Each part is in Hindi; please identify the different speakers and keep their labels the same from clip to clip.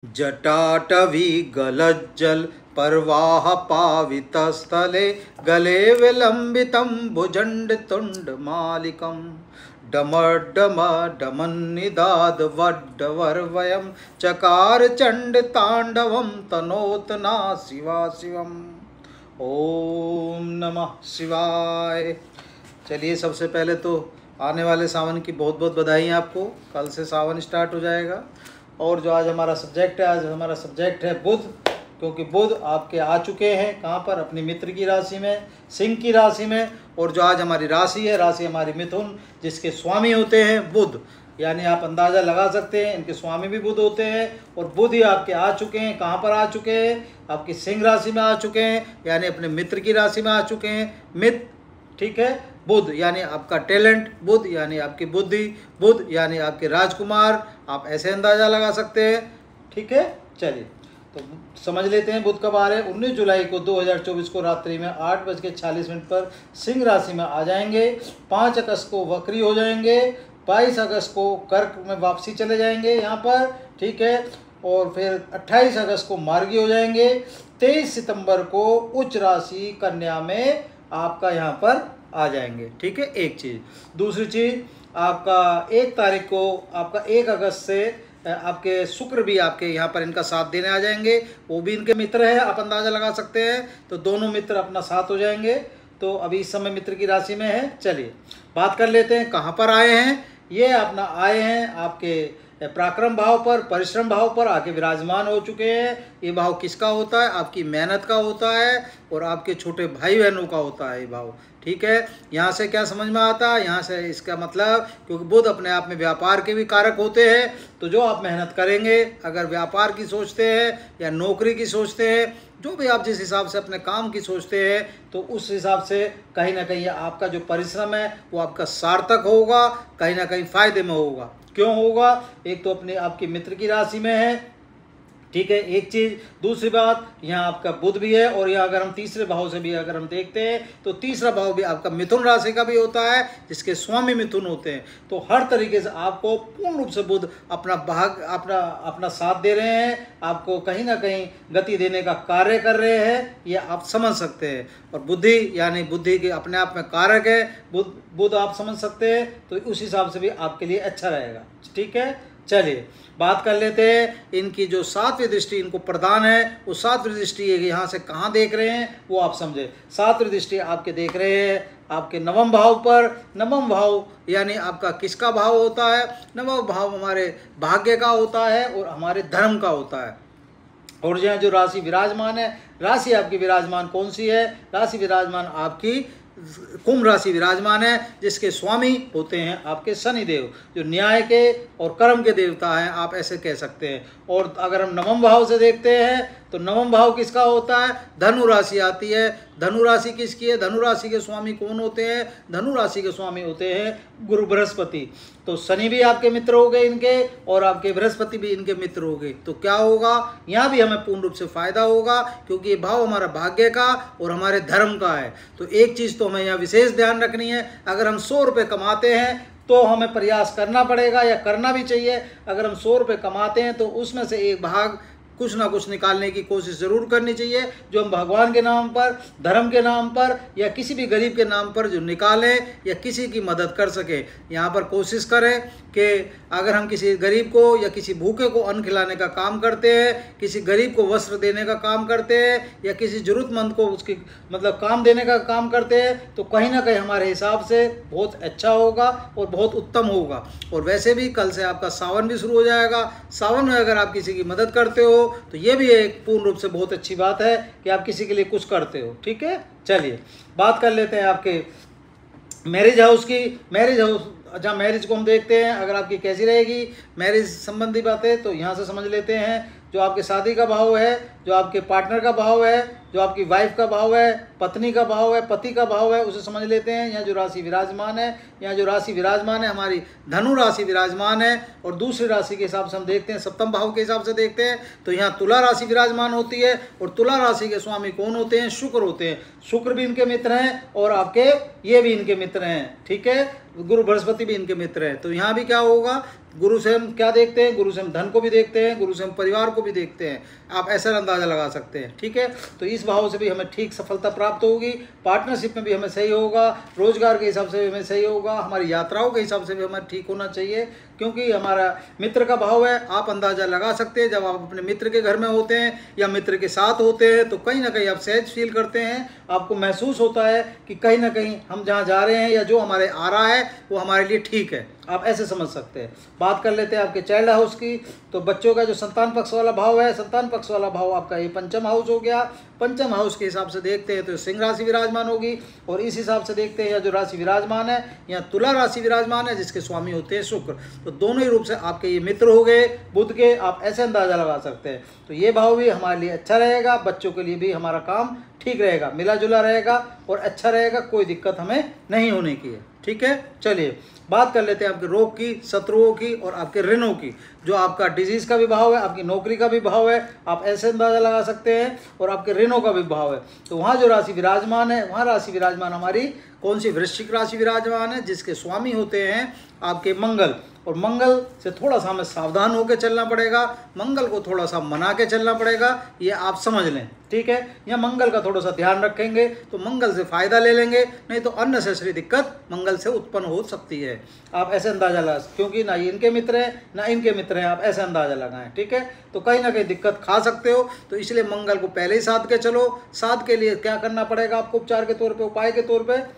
Speaker 1: जटाटवी गलज्जल पर्वाह पावितस्थले गले विलंबितं भुजंडतुंडमालिकं डमड्डमड्डमन्निदाद वड्डवर्वयं चकार चंडतांडवं तनोतना शिवा शिवम। ओम नमः शिवाय। चलिए, सबसे पहले तो आने वाले सावन की बहुत बहुत बधाई आपको। कल से सावन स्टार्ट हो जाएगा। और जो आज हमारा सब्जेक्ट है, आज हमारा सब्जेक्ट है बुध, क्योंकि बुध आपके आ चुके हैं कहाँ पर, अपनी मित्र की राशि में, सिंह की राशि में। और जो आज हमारी राशि है, राशि हमारी मिथुन, जिसके स्वामी होते हैं बुध, यानी आप अंदाज़ा लगा सकते हैं इनके स्वामी भी बुध होते हैं। और बुध ही आपके आ चुके हैं, कहाँ पर आ चुके हैं, आपकी सिंह राशि में आ चुके हैं, यानी अपने मित्र की राशि में आ चुके हैं। मित्र, ठीक है। बुध यानी आपका टैलेंट, बुध यानी आपकी बुद्धि, बुध यानी आपके राजकुमार, आप ऐसे अंदाज़ा लगा सकते हैं, ठीक है। चलिए तो समझ लेते हैं बुध कब आ रहे हैं। 19 जुलाई को 2024 को रात्रि में 8:46 पर सिंह राशि में आ जाएंगे। 5 अगस्त को वक्री हो जाएंगे। 22 अगस्त को कर्क में वापसी चले जाएंगे यहाँ पर, ठीक है। और फिर 28 अगस्त को मार्गी हो जाएंगे। 23 सितंबर को उच्च राशि कन्या में आपका यहाँ पर आ जाएंगे, ठीक है। एक चीज़। दूसरी चीज़, आपका 1 तारीख को, आपका 1 अगस्त से आपके शुक्र भी आपके यहाँ पर इनका साथ देने आ जाएंगे। वो भी इनके मित्र है, आप अंदाज़ा लगा सकते हैं। तो दोनों मित्र अपना साथ हो जाएंगे। तो अभी इस समय मित्र की राशि में है। चलिए बात कर लेते हैं कहाँ पर आए हैं। ये अपना आए हैं आपके पराक्रम भाव पर, परिश्रम भाव पर आके विराजमान हो चुके हैं। ये भाव किसका होता है? आपकी मेहनत का होता है और आपके छोटे भाई बहनों का होता है ये भाव, ठीक है। यहाँ से क्या समझ में आता है? यहाँ से इसका मतलब, क्योंकि बुध अपने आप में व्यापार के भी कारक होते हैं, तो जो आप मेहनत करेंगे, अगर व्यापार की सोचते हैं या नौकरी की सोचते हैं, जो भी आप जिस हिसाब से अपने काम की सोचते हैं, तो उस हिसाब से कहीं ना कहीं आपका जो परिश्रम है वो आपका सार्थक होगा, कहीं ना कहीं फायदे में होगा। क्यों होगा? एक तो अपने आपकी मित्र की राशि में है, ठीक है, एक चीज़। दूसरी बात, यहाँ आपका बुध भी है। और यहाँ अगर हम तीसरे भाव से भी अगर हम देखते हैं तो तीसरा भाव भी आपका मिथुन राशि का भी होता है, जिसके स्वामी मिथुन होते हैं। तो हर तरीके से आपको पूर्ण रूप से बुध अपना अपना साथ दे रहे हैं, आपको कहीं ना कहीं गति देने का कार्य कर रहे हैं, ये आप समझ सकते हैं। और बुद्धि यानी बुद्धि के अपने आप में कारक है बुध आप समझ सकते हैं। तो उस हिसाब से भी आपके लिए अच्छा रहेगा, ठीक है। चलिए बात कर लेते हैं इनकी जो 7वीं दृष्टि इनको प्रदान है, वो 7वीं दृष्टि यहाँ से कहाँ देख रहे हैं वो आप समझे। 7वीं दृष्टि आपके देख रहे हैं आपके नवम भाव पर। नवम भाव यानी आपका किसका भाव होता है? नवम भाव हमारे भाग्य का होता है और हमारे धर्म का होता है। और यहाँ जो राशि विराजमान है, राशि आपकी विराजमान कौन सी है? राशि विराजमान आपकी कुंभ राशि विराजमान है, जिसके स्वामी होते हैं आपके शनिदेव, जो न्याय के और कर्म के देवता हैं, आप ऐसे कह सकते हैं। और अगर हम नवम भाव से देखते हैं तो नवम भाव किसका होता है? धनु राशि आती है। धनु राशि किसकी है? धनु राशि के स्वामी कौन होते हैं? धनु राशि के स्वामी होते हैं गुरु बृहस्पति। तो शनि भी आपके मित्र हो गए इनके, और आपके बृहस्पति भी इनके मित्र हो गए। तो क्या होगा? यहाँ भी हमें पूर्ण रूप से फायदा होगा, क्योंकि ये भाव हमारा भाग्य का और हमारे धर्म का है। तो एक चीज़ तो हमें यहाँ विशेष ध्यान रखनी है, अगर हम 100 रुपये कमाते हैं तो हमें प्रयास करना पड़ेगा या करना भी चाहिए। अगर हम 100 रुपये कमाते हैं तो उसमें से एक भाग कुछ ना कुछ निकालने की कोशिश ज़रूर करनी चाहिए, जो हम भगवान के नाम पर, धर्म के नाम पर या किसी भी गरीब के नाम पर जो निकालें या किसी की मदद कर सके। यहाँ पर कोशिश करें कि अगर हम किसी गरीब को या किसी भूखे को अन्न खिलाने का काम करते हैं, किसी गरीब को वस्त्र देने का काम करते हैं या किसी ज़रूरतमंद को उसकी मतलब काम देने का काम करते हैं, तो कहीं ना कहीं हमारे हिसाब से बहुत अच्छा होगा और बहुत उत्तम होगा। और वैसे भी कल से आपका सावन भी शुरू हो जाएगा। सावन में अगर आप किसी की मदद करते हो तो ये भी एक पूर्ण रूप से बहुत अच्छी बात है कि आप किसी के लिए कुछ करते हो, ठीक है। चलिए बात कर लेते हैं आपके मैरिज हाउस की। मैरिज हाउस, अच्छा, मैरिज को हम देखते हैं अगर आपकी कैसी रहेगी मैरिज संबंधी बातें, तो यहाँ से समझ लेते हैं। जो आपके शादी का भाव है, जो आपके पार्टनर का भाव है, जो आपकी वाइफ का भाव है, पत्नी का भाव है, पति का भाव है, उसे समझ लेते हैं। यहाँ जो राशि विराजमान है, यहाँ जो राशि विराजमान है हमारी धनु राशि विराजमान है। और दूसरी राशि के हिसाब से हम देखते हैं, सप्तम भाव के हिसाब से देखते हैं, तो यहाँ तुला राशि विराजमान होती है। और तुला राशि के स्वामी कौन होते हैं? शुक्र होते हैं। शुक्र भी इनके मित्र हैं और आपके ये भी इनके मित्र हैं, ठीक है। गुरु बृहस्पति भी इनके मित्र हैं। तो यहाँ भी क्या होगा? गुरु से हम क्या देखते हैं, गुरु से हम धन को भी देखते हैं, गुरु से हम परिवार को भी देखते हैं। आप ऐसा अंदाज़ा लगा सकते हैं, ठीक है। तो इस भाव से भी हमें ठीक सफलता प्राप्त होगी, पार्टनरशिप में भी हमें सही होगा, रोजगार के हिसाब से भी हमें सही होगा, हमारी यात्राओं के हिसाब से भी हमें ठीक होना चाहिए, क्योंकि हमारा मित्र का भाव है। आप अंदाज़ा लगा सकते हैं, जब आप अपने मित्र के घर में होते हैं या मित्र के साथ होते हैं तो कहीं ना कहीं आप सहज फील करते हैं, आपको महसूस होता है कि कहीं ना कहीं हम जहाँ जा रहे हैं या जो हमारे आ रहा है वो हमारे लिए ठीक है। आप ऐसे समझ सकते हैं। बात कर लेते हैं आपके चाइल्ड हाउस की। तो बच्चों का जो संतान पक्ष वाला भाव है, संतान पक्ष वाला भाव आपका ये पंचम हाउस हो गया। पंचम हाउस के हिसाब से देखते हैं तो सिंह राशि विराजमान होगी, और इस हिसाब से देखते हैं जो राशि विराजमान है या तुला राशि विराजमान है जिसके स्वामी होते हैं शुक्र। तो दोनों ही रूप से आपके ये मित्र हो गए बुध के, आप ऐसे अंदाजा लगा सकते हैं। तो ये भाव भी हमारे लिए अच्छा रहेगा, बच्चों के लिए भी हमारा काम ठीक रहेगा, मिला जुला रहेगा और अच्छा रहेगा, कोई दिक्कत हमें नहीं होने की है, ठीक है। चलिए बात कर लेते हैं आपके रोग की, शत्रुओं की और आपके ऋणों की। जो आपका डिजीज का भी भाव है, आपकी नौकरी का भी भाव है, आप ऐसे अंदाजा लगा सकते हैं, और आपके ऋणों का भी भाव है। तो वहाँ जो राशि विराजमान है, वहाँ राशि विराजमान हमारी कौन सी, वृश्चिक राशि विराजमान है जिसके स्वामी होते हैं आपके मंगल। और मंगल से थोड़ा सा हमें सावधान होकर चलना पड़ेगा, मंगल को थोड़ा सा मना के चलना पड़ेगा, ये आप समझ लें, ठीक है। या मंगल का थोड़ा सा ध्यान रखेंगे तो मंगल से फायदा ले लेंगे, नहीं तो अननेसेसरी दिक्कत मंगल से उत्पन्न हो सकती है। आप ऐसे अंदाजा लगा, क्योंकि ना इनके मित्र हैं ना इनके मित्र हैं, आप ऐसे अंदाजा लगाएं, ठीक है। तो कहीं ना कहीं दिक्कत खा सकते हो, तो इसलिए मंगल को पहले ही साध के चलो। साध के लिए क्या करना पड़ेगा आपको, उपचार के तौर पर, उपाय के तौर पर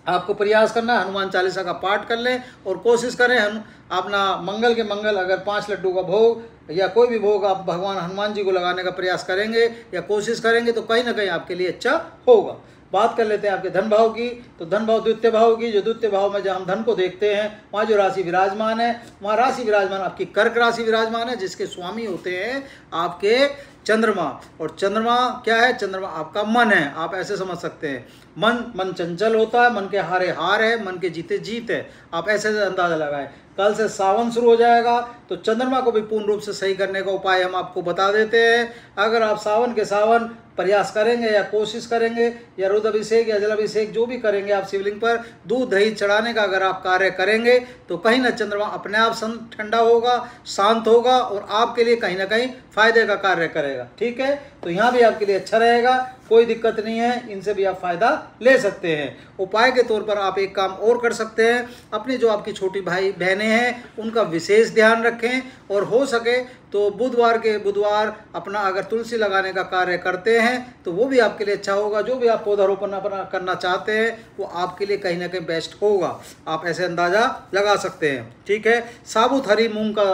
Speaker 1: आपको प्रयास करना है, हनुमान चालीसा का पाठ कर लें और कोशिश करें हम अपना मंगल के मंगल अगर 5 लड्डू का भोग या कोई भी भोग आप भगवान हनुमान जी को लगाने का प्रयास करेंगे या कोशिश करेंगे तो कहीं ना कहीं आपके लिए अच्छा होगा। बात कर लेते हैं आपके धन भाव की। तो धन भाव द्वितीय भाव की, जो द्वितीय भाव में जब हम धन को देखते हैं वहाँ जो राशि विराजमान है, वहाँ राशि विराजमान आपकी कर्क राशि विराजमान है जिसके स्वामी होते हैं आपके चंद्रमा। और चंद्रमा क्या है, चंद्रमा आपका मन है, आप ऐसे समझ सकते हैं। मन चंचल होता है, मन के हारे हार है, मन के जीते जीत है, आप ऐसे अंदाजा लगाएं। कल से सावन शुरू हो जाएगा तो चंद्रमा को भी पूर्ण रूप से सही करने का उपाय हम आपको बता देते हैं। अगर आप सावन के सावन प्रयास करेंगे या कोशिश करेंगे या रुद्राभिषेक या जलाभिषेक जो भी करेंगे, आप शिवलिंग पर दूध दही चढ़ाने का अगर आप कार्य करेंगे तो कहीं ना चंद्रमा अपने आप ठंडा होगा, शांत होगा और आपके लिए कहीं ना कहीं फायदे का कार्य करेगा, ठीक है। तो यहाँ भी आपके लिए अच्छा रहेगा, कोई दिक्कत नहीं है, इनसे भी आप फायदा ले सकते हैं। उपाय के तौर पर आप एक काम और कर सकते हैं, अपनी जो आपकी छोटी भाई बहनें हैं उनका विशेष ध्यान रखें, और हो सके तो बुधवार अपना अगर तुलसी लगाने का कार्य करते हैं तो वो भी आपके लिए अच्छा होगा। जो भी आप पौधारोपण अपना करना चाहते हैं वो आपके लिए कहीं ना कहीं बेस्ट होगा, आप ऐसे अंदाज़ा लगा सकते हैं, ठीक है। साबुत हरी मूंग का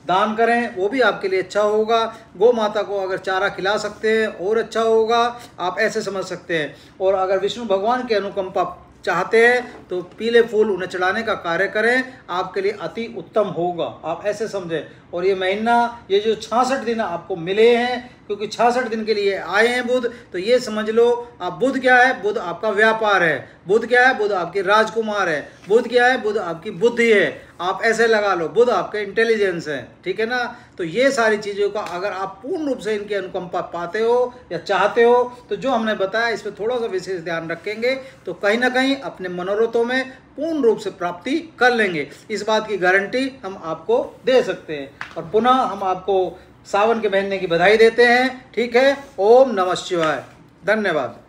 Speaker 1: दान करें, वो भी आपके लिए अच्छा होगा। गौ माता को अगर चारा खिला सकते हैं और अच्छा होगा, आप ऐसे समझ सकते हैं। और अगर विष्णु भगवान की अनुकंपा चाहते हैं तो पीले फूल उन्हें चढ़ाने का कार्य करें, आपके लिए अति उत्तम होगा, आप ऐसे समझें। और ये महीना, ये जो 66 दिन आपको मिले हैं, क्योंकि 66 दिन के लिए आए हैं बुध, तो ये समझ लो आप, बुध क्या है, बुध आपका व्यापार है, बुध क्या है, बुध आपके राजकुमार है, बुध क्या है, बुध आपकी बुद्धि है, आप ऐसे लगा लो, बुध आपके इंटेलिजेंस है, ठीक है ना। तो ये सारी चीज़ों का अगर आप पूर्ण रूप से इनकी अनुकंपा पाते हो या चाहते हो तो जो हमने बताया इस पर थोड़ा सा विशेष ध्यान रखेंगे तो कहीं ना कहीं अपने मनोरथों में पूर्ण रूप से प्राप्ति कर लेंगे। इस बात की गारंटी हम आपको दे सकते हैं। और पुनः हम आपको सावन के महीने की बधाई देते हैं, ठीक है। ओम नमः शिवाय, धन्यवाद।